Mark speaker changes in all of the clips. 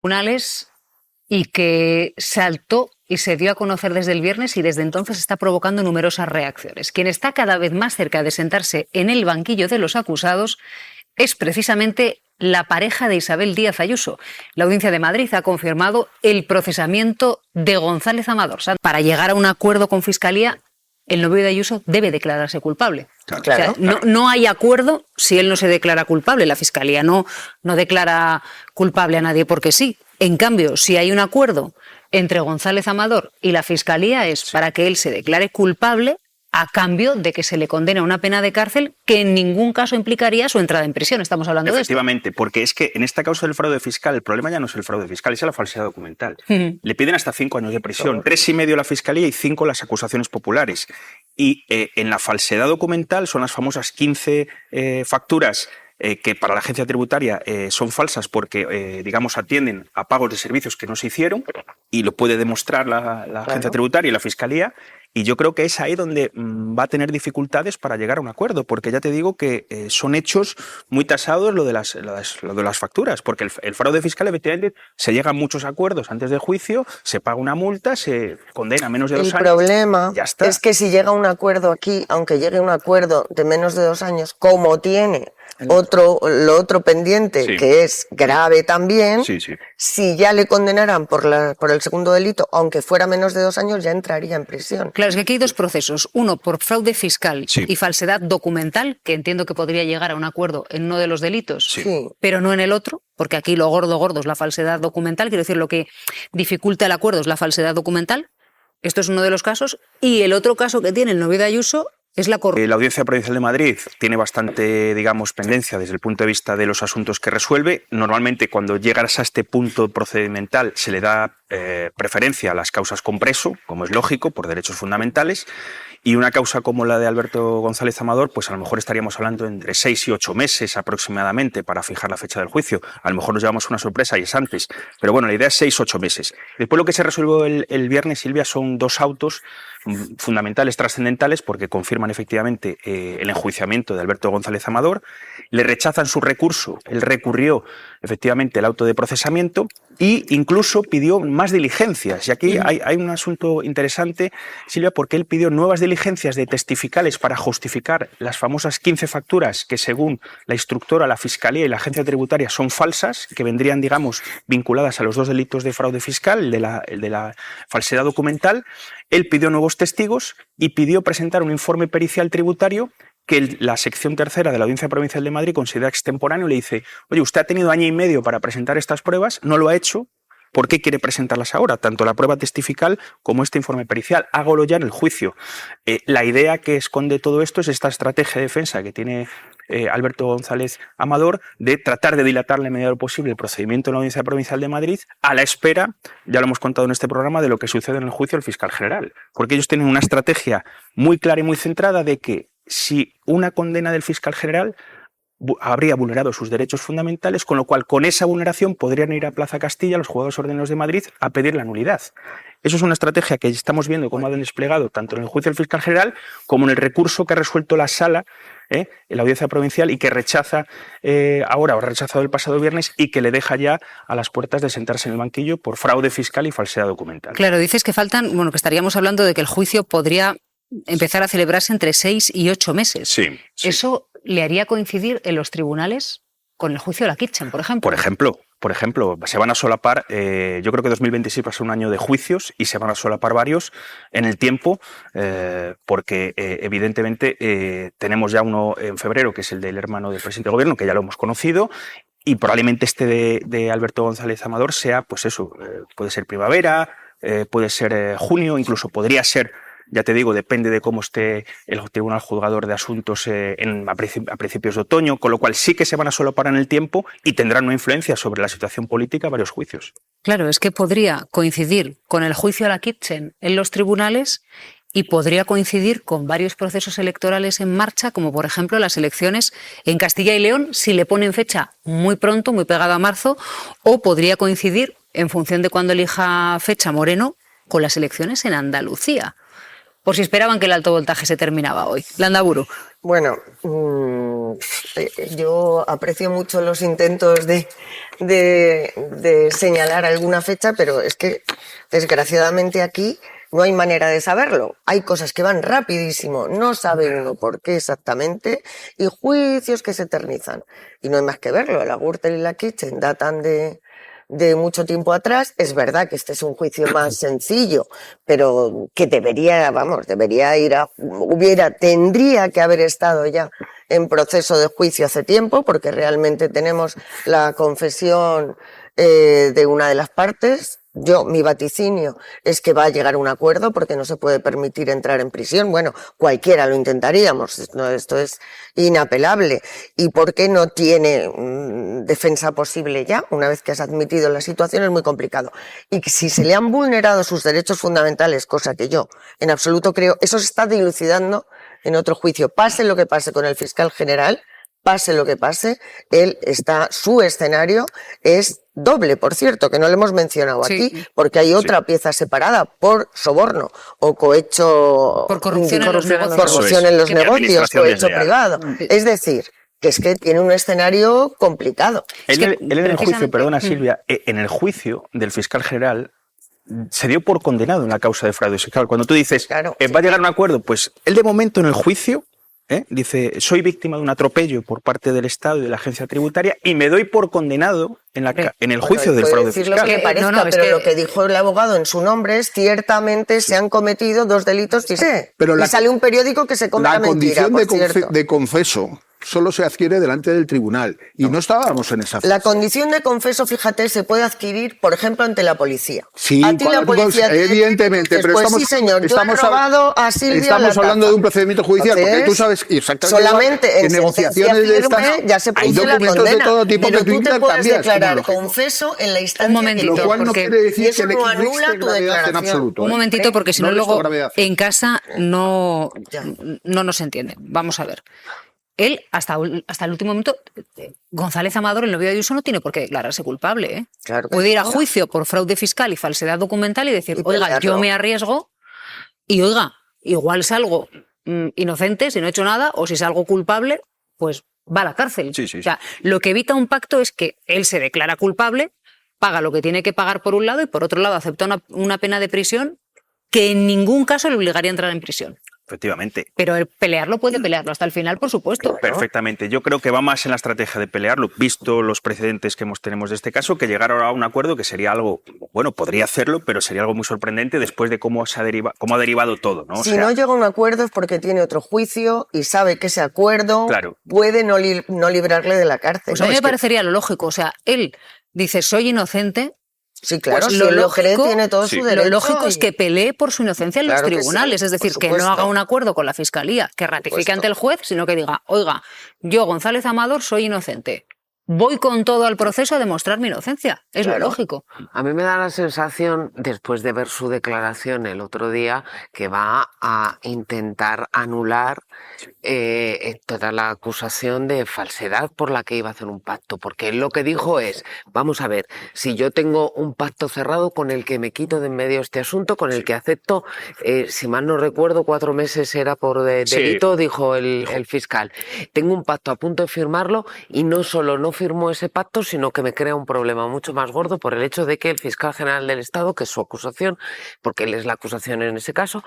Speaker 1: tribunales y que saltó y se dio a conocer desde el viernes y desde entonces está provocando numerosas reacciones. Quien está cada vez más cerca de sentarse en el banquillo de los acusados es precisamente la pareja de Isabel Díaz Ayuso. La Audiencia de Madrid ha confirmado el procesamiento de González Amador. Para llegar a un acuerdo con Fiscalía, el novio de Ayuso debe declararse culpable.
Speaker 2: Claro.
Speaker 1: O sea, no hay acuerdo si él no se declara culpable. La Fiscalía no declara culpable a nadie porque sí. En cambio, si hay un acuerdo entre González Amador y la Fiscalía es para que él se declare culpable a cambio de que se le condene a una pena de cárcel que en ningún caso implicaría su entrada en prisión. Estamos hablando de esto.
Speaker 2: Efectivamente, porque es que en esta causa del fraude fiscal el problema ya no es el fraude fiscal, es la falsedad documental. Le piden hasta 5 años de prisión, 3,5 la Fiscalía y 5 las acusaciones populares. Y en la falsedad documental son las famosas 15 facturas que para la agencia tributaria son falsas porque, digamos, atienden a pagos de servicios que no se hicieron y lo puede demostrar la agencia tributaria y la Fiscalía. Y yo creo que es ahí donde va a tener dificultades para llegar a un acuerdo, porque ya te digo que son hechos muy tasados lo de las facturas, porque el fraude fiscal efectivamente se llega a muchos acuerdos antes del juicio, se paga una multa, se condena a menos de 2 años.
Speaker 3: El problema
Speaker 2: ya está.
Speaker 3: es que si llega un acuerdo aquí, aunque llegue un acuerdo de menos de 2 años, como tiene lo otro pendiente,
Speaker 2: Sí.
Speaker 3: que es grave también,
Speaker 2: Sí.
Speaker 3: si ya le condenaran por el segundo delito, aunque fuera menos de 2 años, ya entraría en prisión.
Speaker 1: Claro, es que aquí hay 2 procesos. Uno por fraude fiscal y falsedad documental, que entiendo que podría llegar a un acuerdo en uno de los delitos, pero no en el otro, porque aquí lo gordo es la falsedad documental. Quiero decir, lo que dificulta el acuerdo es la falsedad documental. Esto es uno de los casos. Y el otro caso que tiene el novio de Ayuso es la corrupción.
Speaker 2: La Audiencia Provincial de Madrid tiene bastante, digamos, pendencia desde el punto de vista de los asuntos que resuelve. Normalmente, cuando llegas a este punto procedimental, se le da preferencia a las causas con preso, como es lógico, por derechos fundamentales. Y una causa como la de Alberto González Amador, pues a lo mejor estaríamos hablando entre 6 y 8 meses aproximadamente para fijar la fecha del juicio. A lo mejor nos llevamos una sorpresa y es antes. Pero bueno, la idea es 6 o 8 meses. Después lo que se resuelve el viernes, Silvia, son 2 autos fundamentales, trascendentales, porque confirman efectivamente el enjuiciamiento de Alberto González Amador. Le rechazan su recurso. Él recurrió efectivamente el auto de procesamiento e incluso pidió más diligencias. Y aquí hay un asunto interesante, Silvia, porque él pidió nuevas diligencias de testificales para justificar las famosas 15 facturas que, según la instructora, la Fiscalía y la Agencia Tributaria, son falsas, que vendrían, digamos, vinculadas a los 2 delitos de fraude fiscal, el de la falsedad documental. Él pidió nuevos testigos y pidió presentar un informe pericial tributario que la sección tercera de la Audiencia Provincial de Madrid considera extemporáneo y le dice: oye, usted ha tenido 1 año y medio para presentar estas pruebas, no lo ha hecho, ¿por qué quiere presentarlas ahora? Tanto la prueba testifical como este informe pericial, hágalo ya en el juicio. La idea que esconde todo esto es esta estrategia de defensa que tiene Alberto González Amador de tratar de dilatar la medida de lo posible el procedimiento en la Audiencia Provincial de Madrid a la espera, ya lo hemos contado en este programa, de lo que sucede en el juicio del fiscal general. Porque ellos tienen una estrategia muy clara y muy centrada de que si una condena del fiscal general habría vulnerado sus derechos fundamentales, con lo cual con esa vulneración podrían ir a Plaza Castilla, los juzgados ordinarios de Madrid, a pedir la nulidad. Eso es una estrategia que estamos viendo cómo ha desplegado tanto en el juicio del fiscal general como en el recurso que ha resuelto la sala en la audiencia provincial y que rechaza ahora, o ha rechazado el pasado viernes, y que le deja ya a las puertas de sentarse en el banquillo por fraude fiscal y falsedad documental.
Speaker 1: Claro, dices que faltan, que estaríamos hablando de que el juicio podría empezar a celebrarse entre 6 y 8 meses.
Speaker 2: Sí.
Speaker 1: ¿Eso le haría coincidir en los tribunales con el juicio de la Kitchen, por ejemplo?
Speaker 2: Por ejemplo, se van a solapar, yo creo que 2026 va a ser un año de juicios y se van a solapar varios en el tiempo, porque evidentemente tenemos ya uno en febrero, que es el del hermano del presidente del gobierno, que ya lo hemos conocido, y probablemente este de Alberto González Amador sea, pues eso, puede ser primavera, puede ser junio, incluso podría ser, ya te digo, depende de cómo esté el Tribunal Juzgador de Asuntos a principios de otoño, con lo cual sí que se van a solapar en el tiempo y tendrán una influencia sobre la situación política varios juicios.
Speaker 1: Claro, es que podría coincidir con el juicio a la Kitchen en los tribunales y podría coincidir con varios procesos electorales en marcha, como por ejemplo las elecciones en Castilla y León, si le ponen fecha muy pronto, muy pegada a marzo, o podría coincidir, en función de cuándo elija fecha Moreno, con las elecciones en Andalucía. o si esperaban que el alto voltaje se terminaba hoy. Landaburu.
Speaker 3: Bueno, yo aprecio mucho los intentos de señalar alguna fecha, pero es que desgraciadamente aquí no hay manera de saberlo. Hay cosas que van rapidísimo, no sabe uno por qué exactamente, y juicios que se eternizan. Y no hay más que verlo. La Gürtel y la Kitchen datan de mucho tiempo atrás. Es verdad que este es un juicio más sencillo, pero que tendría que haber estado ya en proceso de juicio hace tiempo, porque realmente tenemos la confesión de una de las partes. Mi vaticinio es que va a llegar a un acuerdo porque no se puede permitir entrar en prisión. Bueno, cualquiera lo intentaríamos, esto es inapelable. ¿Y por qué no tiene defensa posible ya? Una vez que has admitido la situación es muy complicado. Y si se le han vulnerado sus derechos fundamentales, cosa que yo en absoluto creo, eso se está dilucidando en otro juicio. Pase lo que pase con el fiscal general, pase lo que pase, su escenario es doble, por cierto, que no lo hemos mencionado aquí, porque hay otra pieza separada por soborno o cohecho,
Speaker 1: por corrupción en los negocios,
Speaker 3: corrupción en los negocios, cohecho privado. Es decir, que es que tiene un escenario complicado.
Speaker 2: Él en el juicio, perdona Silvia, en el juicio del fiscal general se dio por condenado en la causa de fraude fiscal. Cuando tú dices,
Speaker 3: claro,
Speaker 2: va a llegar a un acuerdo, pues él de momento en el juicio dice, soy víctima de un atropello por parte del Estado y de la agencia tributaria y me doy por condenado en el juicio del fraude fiscal.
Speaker 3: Lo que parezca, pero lo que dijo el abogado en su nombre es, ciertamente se han cometido 2 delitos y sale un periódico que se come la mentira.
Speaker 4: La condición de confeso solo se adquiere delante del tribunal y no estábamos en esa fase.
Speaker 3: La condición de confeso, fíjate, se puede adquirir, por ejemplo, ante la policía.
Speaker 4: Sí,
Speaker 3: a ti la policía
Speaker 4: evidentemente, pero
Speaker 3: pues sí, señor, estamos
Speaker 4: hablando de un procedimiento judicial, porque tú sabes exactamente
Speaker 3: solamente
Speaker 4: en negociaciones de estas
Speaker 3: ya se
Speaker 4: hay
Speaker 3: produce la
Speaker 4: documentos
Speaker 3: condena,
Speaker 4: de todo tipo
Speaker 3: pero
Speaker 4: que tú
Speaker 3: tú te puedes
Speaker 4: intercambias.
Speaker 3: declarar confeso en la instancia.
Speaker 1: Un momentito,
Speaker 4: lo cual no quiere decir
Speaker 3: eso
Speaker 4: que
Speaker 3: no
Speaker 4: le
Speaker 3: anula tu
Speaker 4: gravedad en
Speaker 3: declaración.
Speaker 4: absoluto.
Speaker 1: Un momentito, porque si no luego en casa no
Speaker 3: Ya.
Speaker 1: nos entienden. Vamos a ver. Él, hasta el último momento, González Amador, el novio de Ayuso, no tiene por qué declararse culpable, ¿eh?
Speaker 3: Claro que
Speaker 1: puede ir a
Speaker 3: no.
Speaker 1: juicio por fraude fiscal y falsedad documental y decir,
Speaker 3: Y
Speaker 1: oiga,
Speaker 3: pelearlo.
Speaker 1: yo me arriesgo y, oiga, igual salgo inocente si no he hecho nada, o si salgo culpable, pues va a la cárcel.
Speaker 2: Sí, sí, sí.
Speaker 1: O sea, lo que evita un pacto es que él se declara culpable, paga lo que tiene que pagar por un lado y por otro lado acepta una pena de prisión que en ningún caso le obligaría a entrar en prisión.
Speaker 2: Efectivamente.
Speaker 1: Pero el pelearlo puede pelearlo hasta el final, por supuesto.
Speaker 2: Perfectamente. Yo creo que va más en la estrategia de pelearlo, visto los precedentes que tenemos de este caso, que llegar ahora a un acuerdo que sería algo, bueno, podría hacerlo, pero sería algo muy sorprendente después de cómo ha derivado todo, ¿no?
Speaker 3: Si no llega a un acuerdo es porque tiene otro juicio y sabe que ese acuerdo puede no librarle de la cárcel.
Speaker 1: Pues a mí me parecería lo lógico. O sea, él dice, soy inocente.
Speaker 3: Sí, claro,
Speaker 1: pues
Speaker 3: si él lo cree, tiene todo su derecho.
Speaker 1: Lo lógico es que pelee por su inocencia en los tribunales,
Speaker 3: sí,
Speaker 1: es decir, que no haga un acuerdo con la Fiscalía, que ratifique ante el juez, sino que diga, oiga, yo, González Amador, soy inocente. Voy con todo al proceso a demostrar mi inocencia. Es lo lógico.
Speaker 5: A mí me da la sensación, después de ver su declaración el otro día, que va a intentar anular toda la acusación de falsedad por la que iba a hacer un pacto. Porque él lo que dijo es, vamos a ver, si yo tengo un pacto cerrado con el que me quito de en medio este asunto, con el que acepto, si mal no recuerdo, 4 meses era por delito, dijo el fiscal. Tengo un pacto a punto de firmarlo y no solo no firmó ese pacto, sino que me crea un problema mucho más gordo por el hecho de que el fiscal general del Estado, que es su acusación, porque él es la acusación en ese caso,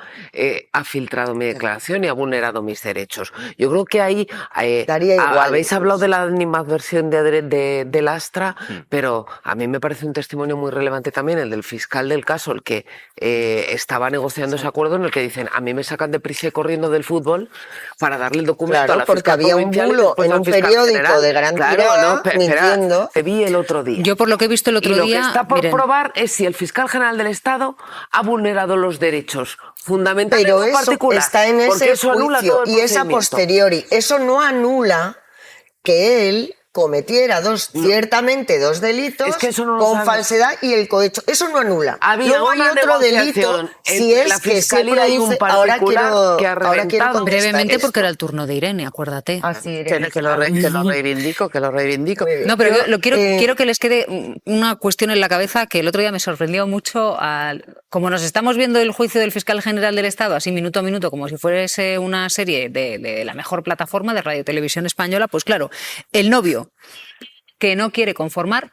Speaker 5: ha filtrado mi declaración y ha vulnerado mis derechos. Yo creo que ahí habéis hablado de la animadversión de Lastra, pero a mí me parece un testimonio muy relevante también el del fiscal del caso, el que estaba negociando ese acuerdo, en el que dicen, a mí me sacan deprisa y corriendo del fútbol para darle el documento a la
Speaker 3: porque había un bulo en un periódico de gran tirada. Mintiendo.
Speaker 5: Te vi el otro día.
Speaker 1: Yo por lo que he visto el otro día...
Speaker 5: Lo que está por probar es si el fiscal general del Estado ha vulnerado los derechos fundamentales
Speaker 3: pero
Speaker 5: en
Speaker 3: eso
Speaker 5: particular.
Speaker 3: Está en ese juicio y es a posteriori. Eso no anula que él cometiera ciertamente dos delitos
Speaker 5: Es que eso no lo
Speaker 3: con
Speaker 5: sabe.
Speaker 3: falsedad y el cohecho. Eso no anula.
Speaker 5: Había
Speaker 3: Luego hay
Speaker 5: una
Speaker 3: otro delito
Speaker 5: negociación
Speaker 3: si
Speaker 5: entre
Speaker 3: es
Speaker 5: la
Speaker 3: que se
Speaker 5: Fiscalía y un
Speaker 3: produce... Ahora
Speaker 5: particular
Speaker 3: quiero,
Speaker 5: que ha
Speaker 3: ahora quiero
Speaker 5: reventado.
Speaker 3: contestar
Speaker 1: Brevemente, porque
Speaker 3: esto.
Speaker 1: era el turno de Irene, acuérdate.
Speaker 3: Así,
Speaker 5: Que lo reivindico, que lo reivindico.
Speaker 3: Muy bien.
Speaker 1: No, pero
Speaker 3: Yo,
Speaker 1: quiero que les quede una cuestión en la cabeza que el otro día me sorprendió mucho. Como nos estamos viendo el juicio del fiscal general del Estado, así minuto a minuto, como si fuese una serie de la mejor plataforma de Radio y Televisión Española, pues claro, el novio que no quiere conformar,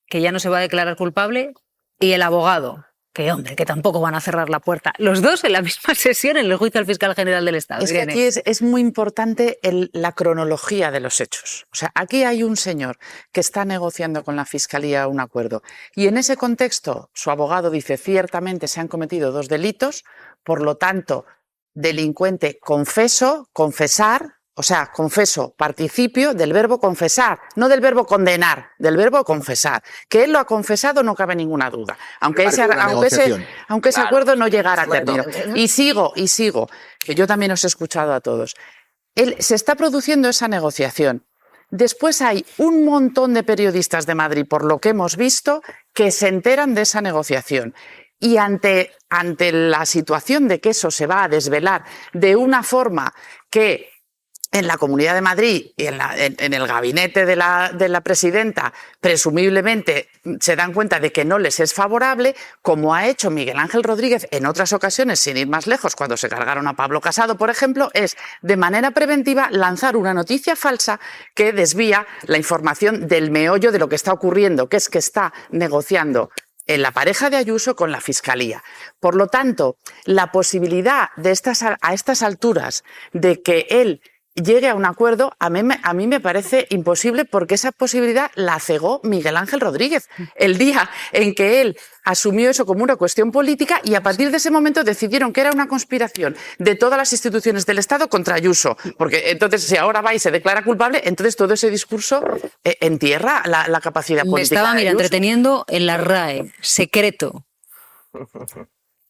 Speaker 1: que ya no se va a declarar culpable, y el abogado, que hombre, que tampoco van a cerrar la puerta. Los dos en la misma sesión en el juicio al fiscal general del Estado.
Speaker 6: Es que
Speaker 1: Irene.
Speaker 6: aquí es muy importante la cronología de los hechos. O sea, aquí hay un señor que está negociando con la Fiscalía un acuerdo y en ese contexto su abogado dice ciertamente se han cometido dos delitos, por lo tanto, delincuente confeso, confesar, o sea, confeso, participio del verbo confesar, no del verbo condenar, del verbo confesar. Que él lo ha confesado no cabe ninguna duda, aunque ese acuerdo no llegara a término. Y sigo, que yo también os he escuchado a todos. Se está produciendo esa negociación. Después hay un montón de periodistas de Madrid, por lo que hemos visto, que se enteran de esa negociación. Y ante la situación de que eso se va a desvelar de una forma que en la Comunidad de Madrid y en el gabinete de la presidenta presumiblemente se dan cuenta de que no les es favorable, como ha hecho Miguel Ángel Rodríguez en otras ocasiones, sin ir más lejos, cuando se cargaron a Pablo Casado, por ejemplo, es de manera preventiva lanzar una noticia falsa que desvía la información del meollo de lo que está ocurriendo, que es que está negociando en la pareja de Ayuso con la Fiscalía. Por lo tanto, la posibilidad a estas alturas de que él llegue a un acuerdo, a mí me parece imposible, porque esa posibilidad la cegó Miguel Ángel Rodríguez el día en que él asumió eso como una cuestión política, y a partir de ese momento decidieron que era una conspiración de todas las instituciones del Estado contra Ayuso, porque entonces si ahora va y se declara culpable, entonces todo ese discurso entierra la capacidad política.
Speaker 1: Me estaba, mira, entreteniendo en la RAE, secreto,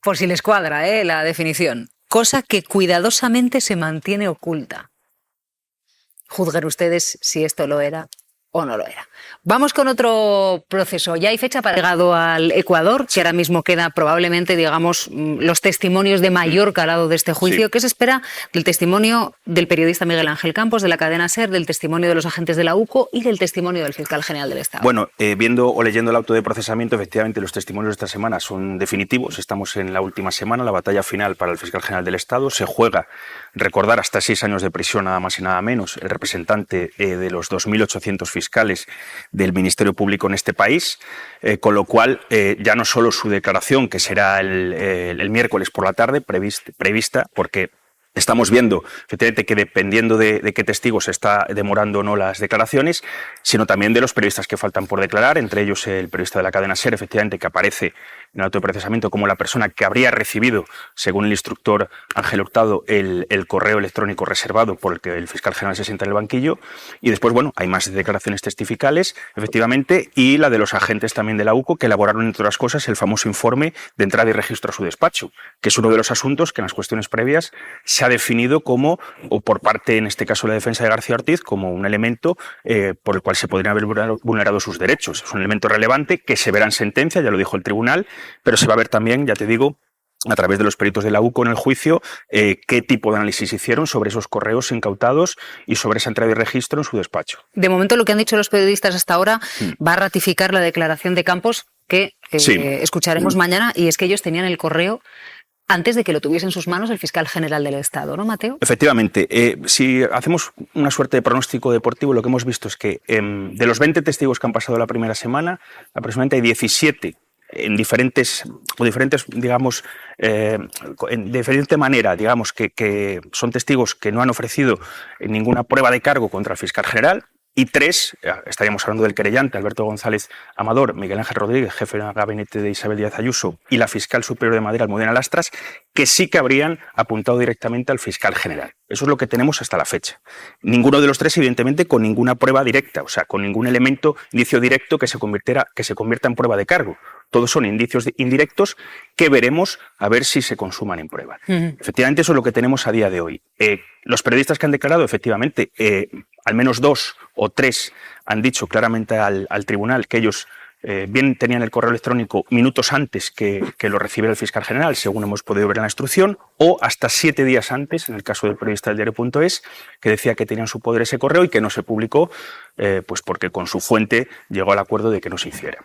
Speaker 1: por si les cuadra la definición, cosa que cuidadosamente se mantiene oculta. Juzguen ustedes si esto lo era o no lo era. Vamos con otro proceso. Ya hay fecha para llegado al Ecuador, que ahora mismo queda probablemente, digamos, los testimonios de mayor calado de este juicio.
Speaker 2: Sí.
Speaker 1: ¿Qué se espera del testimonio del periodista Miguel Ángel Campos, de la cadena SER, del testimonio de los agentes de la UCO y del testimonio del fiscal general del Estado?
Speaker 2: Bueno, viendo o leyendo el auto de procesamiento, efectivamente los testimonios de esta semana son definitivos. Estamos en la última semana, la batalla final para el fiscal general del Estado. Se juega, recordar, hasta 6 años de prisión, nada más y nada menos, el representante de los 2.800 fiscales del Ministerio Público en este país, con lo cual ya no solo su declaración, que será el miércoles por la tarde, prevista, porque estamos viendo, efectivamente, que dependiendo de qué testigos se está demorando o no las declaraciones, sino también de los periodistas que faltan por declarar, entre ellos el periodista de la cadena SER, efectivamente, que aparece en el auto de procesamiento como la persona que habría recibido, según el instructor Ángel Hurtado, el correo electrónico reservado por el que el fiscal general se sienta en el banquillo. Y después, bueno, hay más declaraciones testificales, efectivamente, y la de los agentes también de la UCO, que elaboraron, entre otras cosas, el famoso informe de entrada y registro a su despacho, que es uno de los asuntos que en las cuestiones previas se ha definido como, o por parte, en este caso, de la defensa de García Ortiz, como un elemento por el cual se podrían haber vulnerado sus derechos. Es un elemento relevante que se verá en sentencia, ya lo dijo el tribunal, pero se va a ver también, ya te digo, a través de los peritos de la UCO en el juicio, qué tipo de análisis hicieron sobre esos correos incautados y sobre esa entrada y registro en su despacho.
Speaker 1: De momento, lo que han dicho los periodistas hasta ahora va a ratificar la declaración de Campos que
Speaker 2: Sí.
Speaker 1: escucharemos mañana, y es que ellos tenían el correo antes de que lo tuviese en sus manos el fiscal general del Estado, ¿no, Mateo?
Speaker 2: Efectivamente. Si hacemos una suerte de pronóstico deportivo, lo que hemos visto es que de los 20 testigos que han pasado la primera semana, aproximadamente hay 17 en diferentes, digamos, en diferente manera, digamos, que son testigos que no han ofrecido ninguna prueba de cargo contra el fiscal general, y 3, estaríamos hablando del querellante Alberto González Amador, Miguel Ángel Rodríguez, jefe de gabinete de Isabel Díaz Ayuso, y la fiscal superior de Madrid, Almudena Lastras, que sí que habrían apuntado directamente al fiscal general. Eso es lo que tenemos hasta la fecha. Ninguno de los 3, evidentemente, con ninguna prueba directa, o sea, con ningún elemento, indicio directo que se convierta en prueba de cargo. todos son indicios indirectos que veremos a ver si se consuman en prueba. Efectivamente, eso es lo que tenemos a día de hoy. Los periodistas que han declarado, efectivamente, al menos 2 o 3 han dicho claramente al tribunal que ellos bien tenían el correo electrónico minutos antes que lo recibiera el fiscal general, según hemos podido ver en la instrucción, o hasta 7 días antes, en el caso del periodista del diario.es, que decía que tenía en su poder ese correo y que no se publicó, pues porque con su fuente llegó al acuerdo de que no se hiciera.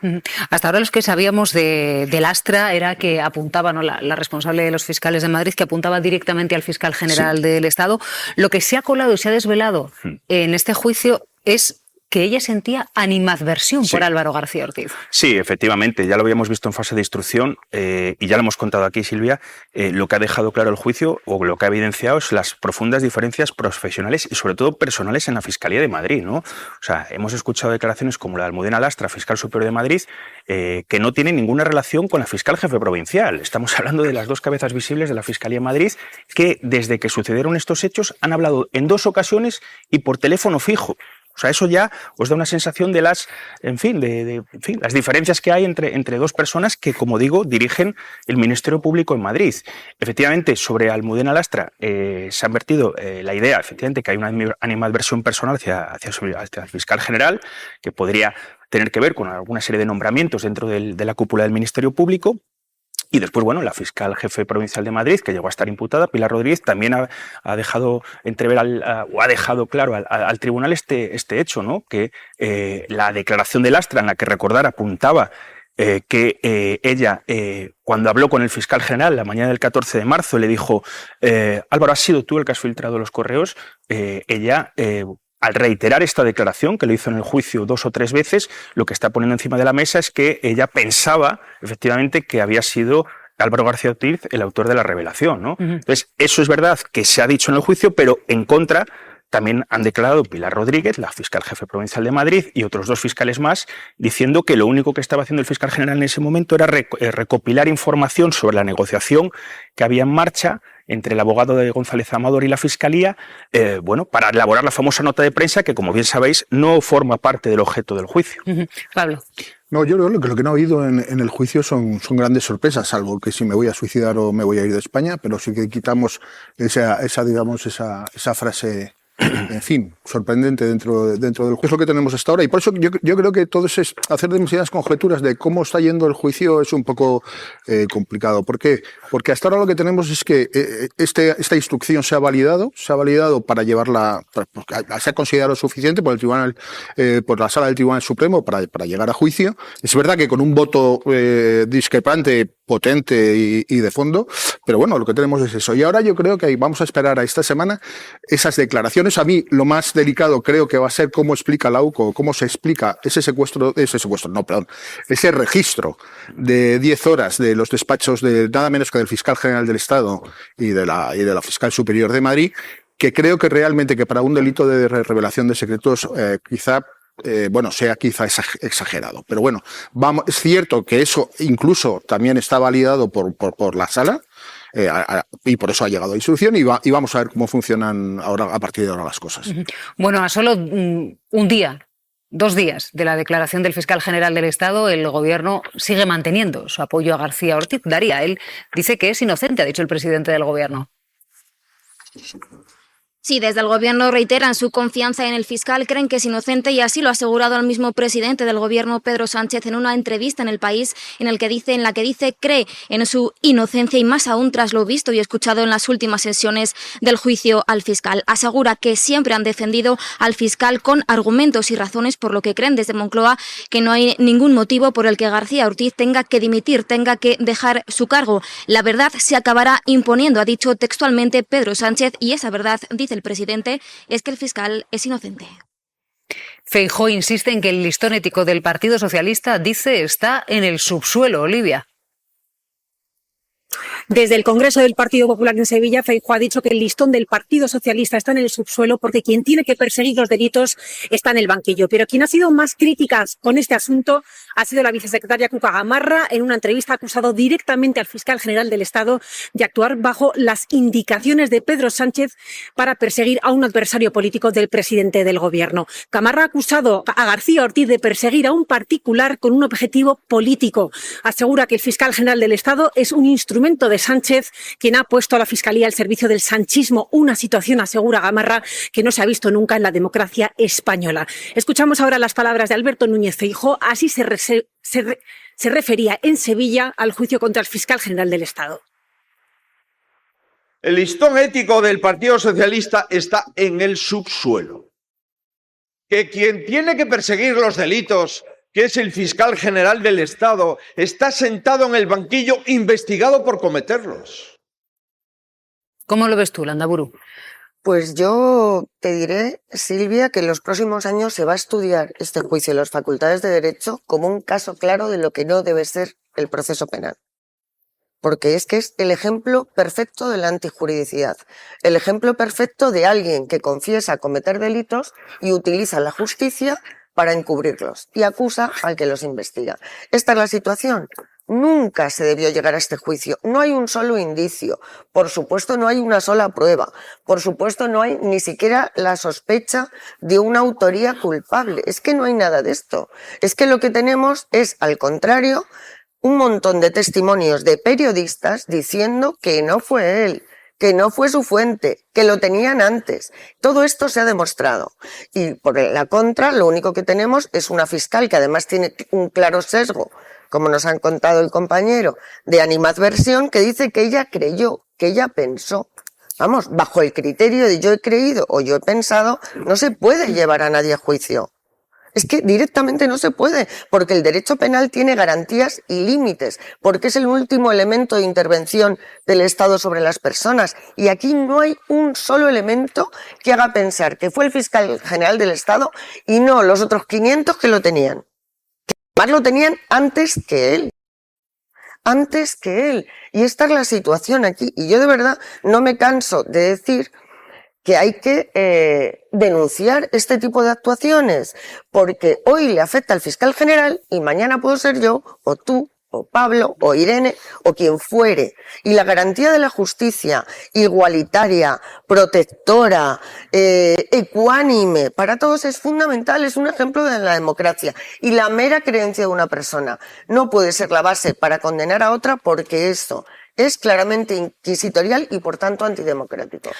Speaker 1: Hasta ahora los que sabíamos de Lastra era que apuntaba, ¿no?, la responsable de los fiscales de Madrid, que apuntaba directamente al fiscal general del Estado. Lo que se ha colado y se ha desvelado en este juicio es que ella sentía animadversión por Álvaro García Ortiz.
Speaker 2: Sí, efectivamente, ya lo habíamos visto en fase de instrucción y ya lo hemos contado aquí, Silvia. Lo que ha dejado claro el juicio o lo que ha evidenciado es las profundas diferencias profesionales y sobre todo personales en la Fiscalía de Madrid, ¿no? O sea, hemos escuchado declaraciones como la de Almudena Lastra, fiscal superior de Madrid, que no tiene ninguna relación con la fiscal jefe provincial. Estamos hablando de las 2 cabezas visibles de la Fiscalía de Madrid que desde que sucedieron estos hechos han hablado en 2 ocasiones y por teléfono fijo. O sea, eso ya os da una sensación de las, las diferencias que hay entre 2 personas que, como digo, dirigen el Ministerio Público en Madrid. Efectivamente, sobre Almudena Lastra se ha vertido la idea, efectivamente, que hay una animadversión personal hacia el fiscal general, que podría tener que ver con alguna serie de nombramientos dentro de la cúpula del Ministerio Público. Y después, bueno, la fiscal jefe provincial de Madrid, que llegó a estar imputada, Pilar Rodríguez, también ha dejado entrever o ha dejado claro al tribunal este hecho, ¿no? Que la declaración de Lastra, en la que recordar apuntaba que ella, cuando habló con el fiscal general la mañana del 14 de marzo, le dijo: Álvaro, ¿has sido tú el que has filtrado los correos? Ella... al reiterar esta declaración, que lo hizo en el juicio 2 o 3 veces, lo que está poniendo encima de la mesa es que ella pensaba, efectivamente, que había sido Álvaro García Ortiz el autor de la revelación, ¿no? Entonces, eso es verdad que se ha dicho en el juicio, pero en contra también han declarado Pilar Rodríguez, la fiscal jefe provincial de Madrid, y otros 2 fiscales más, diciendo que lo único que estaba haciendo el fiscal general en ese momento era recopilar información sobre la negociación que había en marcha entre el abogado de González Amador y la Fiscalía, para elaborar la famosa nota de prensa que, como bien sabéis, no forma parte del objeto del juicio.
Speaker 1: Pablo.
Speaker 4: No, yo creo que lo que no ha habido en el juicio son grandes sorpresas, salvo que si me voy a suicidar o me voy a ir de España, pero sí que quitamos esa frase, en fin, sorprendente dentro del juicio. Es lo que tenemos hasta ahora, y por eso yo creo que todo es hacer demasiadas conjeturas de cómo está yendo el juicio es un poco complicado. ¿Por qué? Porque hasta ahora lo que tenemos es que esta instrucción se ha validado para llevarla, se ha considerado suficiente por el tribunal, por la sala del Tribunal Supremo para llegar a juicio. Es verdad que con un voto discrepante, potente y de fondo, pero bueno, lo que tenemos es eso. Y ahora yo creo que vamos a esperar a esta semana esas declaraciones. A mí lo más delicado creo que va a ser cómo explica la UCO, cómo se explica ese registro de 10 horas de los despachos de nada menos que del fiscal general del Estado y de la fiscal superior de Madrid, que creo que realmente que para un delito de revelación de secretos sea quizá exagerado. Pero bueno, es cierto que eso incluso también está validado por la sala, y por eso ha llegado a instrucción, y vamos a ver cómo funcionan ahora, a partir de ahora, las cosas.
Speaker 1: Bueno, a solo un día, 2 días de la declaración del fiscal general del Estado, el Gobierno sigue manteniendo su apoyo a García Ortiz. Daría, él dice que es inocente, ha dicho el presidente del Gobierno.
Speaker 7: Sí, desde el Gobierno reiteran su confianza en el fiscal, creen que es inocente y así lo ha asegurado el mismo presidente del Gobierno, Pedro Sánchez, en una entrevista en El País en la que dice cree en su inocencia y más aún tras lo visto y escuchado en las últimas sesiones del juicio al fiscal. Asegura que siempre han defendido al fiscal con argumentos y razones, por lo que creen desde Moncloa que no hay ningún motivo por el que García Ortiz tenga que dimitir, tenga que dejar su cargo. La verdad se acabará imponiendo, ha dicho textualmente Pedro Sánchez, y esa verdad, dice el presidente, es que el fiscal es inocente.
Speaker 1: Feijóo insiste en que el listón ético del Partido Socialista, dice, está en el subsuelo, Olivia.
Speaker 8: Desde el Congreso del Partido Popular en Sevilla, Feijóo ha dicho que el listón del Partido Socialista está en el subsuelo porque quien tiene que perseguir los delitos está en el banquillo. Pero quien ha sido más crítica con este asunto ha sido la vicesecretaria Cuca Gamarra. En una entrevista ha acusado directamente al fiscal general del Estado de actuar bajo las indicaciones de Pedro Sánchez para perseguir a un adversario político del presidente del Gobierno. Gamarra ha acusado a García Ortiz de perseguir a un particular con un objetivo político. Asegura que el fiscal general del Estado es un instrumento de Sánchez, quien ha puesto a la Fiscalía al servicio del sanchismo, una situación, asegura Gamarra, que no se ha visto nunca en la democracia española. Escuchamos ahora las palabras de Alberto Núñez Feijóo, así se refería en Sevilla al juicio contra el fiscal general del Estado.
Speaker 9: El listón ético del Partido Socialista está en el subsuelo. Que quien tiene que perseguir los delitos, que es el fiscal general del Estado, está sentado en el banquillo investigado por cometerlos.
Speaker 1: ¿Cómo lo ves tú, Landaburu?
Speaker 3: Pues yo te diré, Silvia, que en los próximos años se va a estudiar este juicio en las facultades de Derecho como un caso claro de lo que no debe ser el proceso penal. Porque es que es el ejemplo perfecto de la antijuridicidad, el ejemplo perfecto de alguien que confiesa cometer delitos y utiliza la justicia para encubrirlos y acusa al que los investiga. Esta es la situación. Nunca se debió llegar a este juicio. No hay un solo indicio. Por supuesto, no hay una sola prueba. Por supuesto, no hay ni siquiera la sospecha de una autoría culpable. Es que no hay nada de esto. Es que lo que tenemos es, al contrario, un montón de testimonios de periodistas diciendo que no fue él, que no fue su fuente, que lo tenían antes. Todo esto se ha demostrado. Y por la contra, lo único que tenemos es una fiscal que además tiene un claro sesgo, como nos han contado el compañero, de animadversión, que dice que ella creyó, que ella pensó. Vamos, bajo el criterio de yo he creído o yo he pensado, no se puede llevar a nadie a juicio. Es que directamente no se puede, porque el derecho penal tiene garantías y límites, porque es el último elemento de intervención del Estado sobre las personas. Y aquí no hay un solo elemento que haga pensar que fue el fiscal general del Estado y no los otros 500 que lo tenían. Que además lo tenían antes que él. Antes que él. Y esta es la situación aquí. Y yo de verdad no me canso de decir que hay que denunciar este tipo de actuaciones, porque hoy le afecta al fiscal general y mañana puedo ser yo, o tú, o Pablo, o Irene, o quien fuere. Y la garantía de la justicia igualitaria, protectora, ecuánime, para todos es fundamental, es un ejemplo de la democracia. Y la mera creencia de una persona no puede ser la base para condenar a otra, porque eso es claramente inquisitorial y por tanto antidemocrático.